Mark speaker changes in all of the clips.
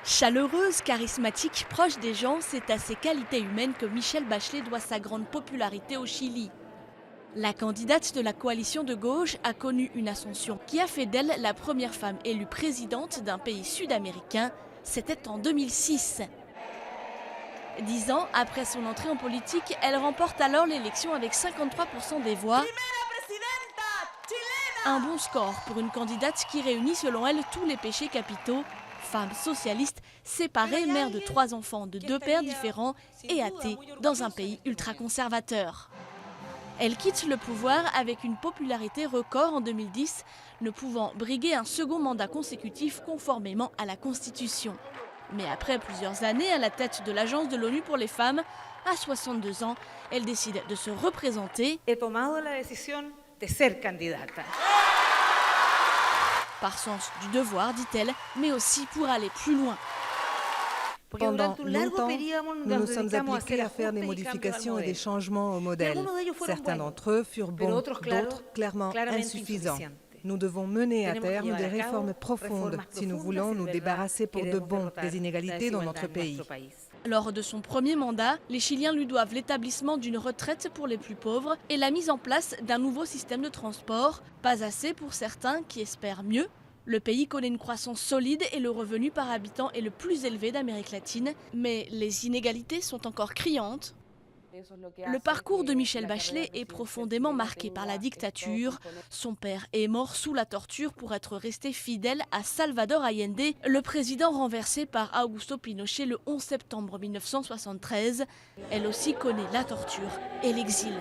Speaker 1: Chaleureuse, charismatique, proche des gens, c'est à ces qualités humaines que Michelle Bachelet doit sa grande popularité au Chili. La candidate de la coalition de gauche a connu une ascension qui a fait d'elle la première femme élue présidente d'un pays sud-américain. C'était en 2006. 10 ans après son entrée en politique, elle remporte alors l'élection avec 53% des voix. Un bon score pour une candidate qui réunit selon elle tous les péchés capitaux. Femme socialiste, séparée, mère de 3 enfants de 2 pères différents et athée dans un pays ultra-conservateur. Elle quitte le pouvoir avec une popularité record en 2010, ne pouvant briguer un second mandat consécutif conformément à la Constitution. Mais après plusieurs années à la tête de l'Agence de l'ONU pour les femmes, à 62 ans, elle décide de se représenter.
Speaker 2: He tomado la decisión de ser candidata.
Speaker 1: Par sens du devoir, dit-elle, mais aussi pour aller plus loin.
Speaker 3: Pendant longtemps, nous nous sommes appliqués à faire des modifications et des changements au modèle. Certains d'entre eux furent bons, d'autres clairement insuffisants. Nous devons mener à terme des réformes profondes si nous voulons nous débarrasser pour de bon des inégalités dans notre pays.
Speaker 1: Lors de son premier mandat, les Chiliens lui doivent l'établissement d'une retraite pour les plus pauvres et la mise en place d'un nouveau système de transport. Pas assez pour certains qui espèrent mieux. Le pays connaît une croissance solide et le revenu par habitant est le plus élevé d'Amérique latine. Mais les inégalités sont encore criantes. Le parcours de Michelle Bachelet est profondément marqué par la dictature. Son père est mort sous la torture pour être resté fidèle à Salvador Allende, le président renversé par Augusto Pinochet le 11 septembre 1973. Elle aussi connaît la torture et l'exil.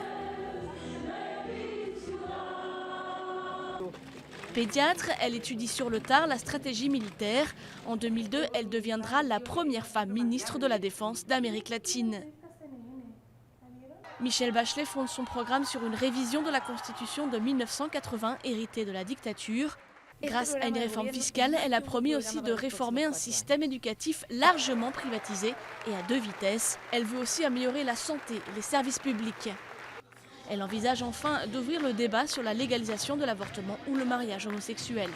Speaker 1: Pédiatre, elle étudie sur le tard la stratégie militaire. En 2002, elle deviendra la première femme ministre de la Défense d'Amérique latine. Michelle Bachelet fonde son programme sur une révision de la Constitution de 1980 héritée de la dictature. Grâce à une réforme fiscale, elle a promis aussi de réformer un système éducatif largement privatisé et à 2 vitesses. Elle veut aussi améliorer la santé et les services publics. Elle envisage enfin d'ouvrir le débat sur la légalisation de l'avortement ou le mariage homosexuel.